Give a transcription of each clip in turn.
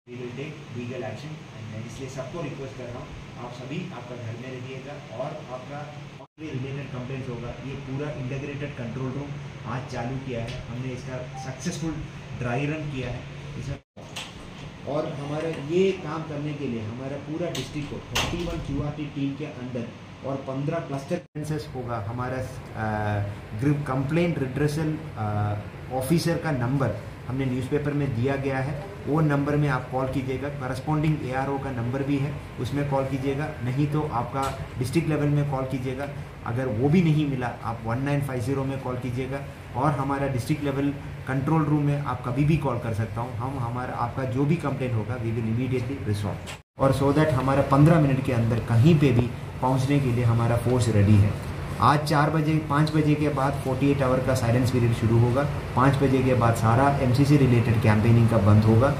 We will take legal action. मैं इसलिए सबको रिक्वेस्ट कर रहा हूँ, आप सभी आपका घर में रहिएगा और आपका रिलेटेड कंप्लेंट्स होगा। ये पूरा इंटीग्रेटेड कंट्रोल रूम आज चालू किया है हमने, इसका सक्सेसफुल ड्राई रन किया है इसमें। और हमारा ये काम करने के लिए हमारा पूरा डिस्ट्रिक्ट को 31 QRT टीम के अंदर और 15 क्लस्टर सेंसस होगा। हमारा कंप्लेंट रिड्रेसल ऑफिसर का नंबर हमने न्यूज़पेपर में दिया गया है, वो नंबर में आप कॉल कीजिएगा। करस्पॉन्डिंग ARO का नंबर भी है, उसमें कॉल कीजिएगा, नहीं तो आपका डिस्ट्रिक्ट लेवल में कॉल कीजिएगा। अगर वो भी नहीं मिला आप 1950 में कॉल कीजिएगा। और हमारा डिस्ट्रिक्ट लेवल कंट्रोल रूम में आप कभी भी कॉल कर सकता हूँ। हम हमारा आपका जो भी कंप्लेंट होगा वी विल इमीडिएटली रिजॉल्व। और सो दैट हमारा 15 मिनट के अंदर कहीं पे भी पहुँचने के लिए हमारा फोर्स रेडी है। आज 5 बजे के बाद 48 आवर का साइलेंस पीरियड शुरू होगा। 5 बजे के बाद सारा MCC रिलेटेड कैंपेनिंग का बंद होगा।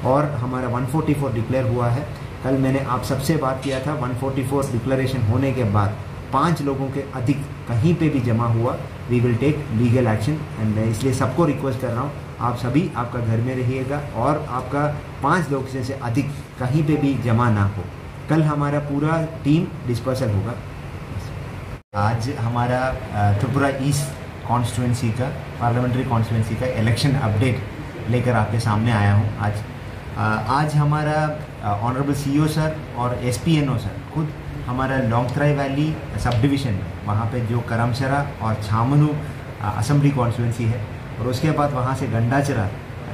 और हमारा 144 डिक्लेयर हुआ है। कल मैंने आप सबसे बात किया था, 144 डिक्लेरेशन होने के बाद 5 लोगों के अधिक कहीं पे भी जमा हुआ, we will take legal action. And मैं इसलिए सबको रिक्वेस्ट कर रहा हूँ, आप सभी आपका घर में रहिएगा और आपका 5 लोग से अधिक कहीं पे भी जमा ना हो। कल हमारा पूरा टीम डिस्पर्सल होगा। आज हमारा त्रिपुरा ईस्ट कॉन्स्टिट्यूंसी का पार्लियामेंट्री कॉन्स्टिट्यूंसी का इलेक्शन अपडेट लेकर आपके सामने आया हूँ। आज हमारा ऑनरेबल CEO सर और SPNO सर खुद हमारा लोंगथराई वैली सब डिवीज़न में, वहाँ पे जो करमसरा और छामनू असेंबली कॉन्स्टिट्यूंसी है, और उसके बाद वहाँ से गंडाचरा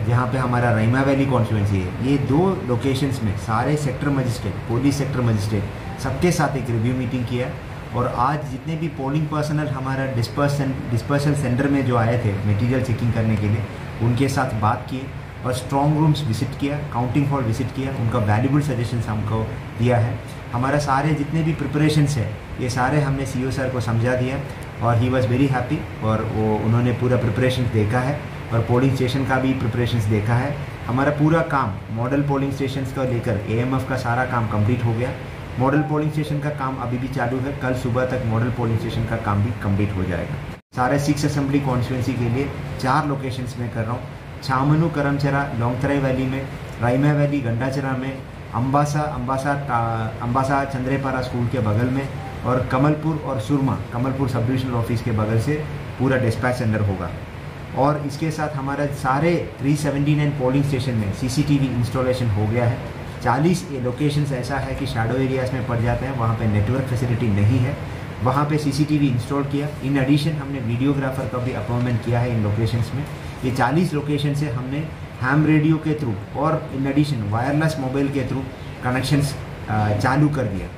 जहाँ पे हमारा रईमा वैली कॉन्स्टिट्यूंसी है, ये 2 लोकेशंस में सारे sector magistrate, police sector magistrate सबके साथ एक रिव्यू मीटिंग किया। और आज जितने भी पोलिंग पर्सनल हमारा डिस्पर्सल सेंटर में जो आए थे मटेरियल चेकिंग करने के लिए, उनके साथ बात किए और स्ट्रॉन्ग रूम्स विजिट किया, काउंटिंग हॉल विजिट किया, उनका वैल्यूबल सजेशंस हमको दिया है। हमारा सारे जितने भी प्रिपरेशंस है ये सारे हमने CO सर को समझा दिया और ही वॉज़ वेरी हैप्पी। और वो उन्होंने पूरा प्रिपरेशन देखा है और पोलिंग स्टेशन का भी प्रिपरेशंस देखा है। हमारा पूरा काम मॉडल पोलिंग स्टेशन का लेकर AMF का सारा काम कंप्लीट हो गया। मॉडल पोलिंग स्टेशन का काम अभी भी चालू है, कल सुबह तक मॉडल पोलिंग स्टेशन का काम भी कंप्लीट हो जाएगा। सारे 6 असेंबली कॉन्स्टिट्यूंसी के लिए 4 लोकेशंस में कर रहा हूँ, छामनू करमचरा लोंगथराई वैली में, राइमा वैली गंडाचरा में, अंबासा चंद्रेपारा स्कूल के बगल में, और कमलपुर और सुरमा कमलपुर सब डिविजनल ऑफिस के बगल से पूरा डिस्पैच सेंटर होगा। और इसके साथ हमारा सारे 379 पोलिंग स्टेशन में CCTV इंस्टॉलेशन हो गया है। 40 लोकेशंस ऐसा है कि शैडो एरियाज़ में पड़ जाते हैं, वहाँ पे नेटवर्क फैसिलिटी नहीं है, वहाँ पे CCTV इंस्टॉल किया। इन एडिशन हमने वीडियोग्राफर का भी अपॉइंटमेंट किया है इन लोकेशंस में। ये 40 लोकेशन से हमने हैम रेडियो के थ्रू और इन एडिशन वायरलेस मोबाइल के थ्रू कनेक्शंस चालू कर दिया।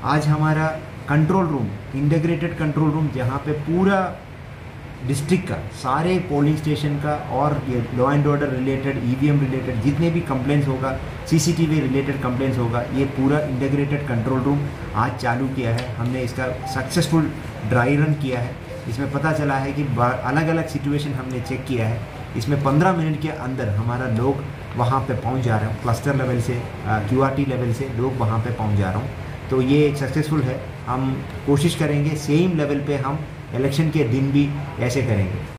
आज हमारा control room, integrated control room, जहाँ पे पूरा डिस्ट्रिक्ट का सारे पोलिंग स्टेशन का और ये law and order related, EVM related जितने भी कंप्लेंट्स होगा, CCTV रिलेटेड कंप्लेंट्स होगा, ये पूरा इंटीग्रेटेड कंट्रोल रूम आज चालू किया है हमने। इसका सक्सेसफुल ड्राई रन किया है। इसमें पता चला है कि अलग अलग सिचुएशन हमने चेक किया है। इसमें 15 मिनट के अंदर हमारा लोग वहाँ पे पहुँच जा रहे हैं। क्लस्टर लेवल से QRT लेवल से लोग वहाँ पे पहुँच जा रहे हैं। तो ये एक सक्सेसफुल है। हम कोशिश करेंगे सेम लेवल पे हम इलेक्शन के दिन भी ऐसे करेंगे।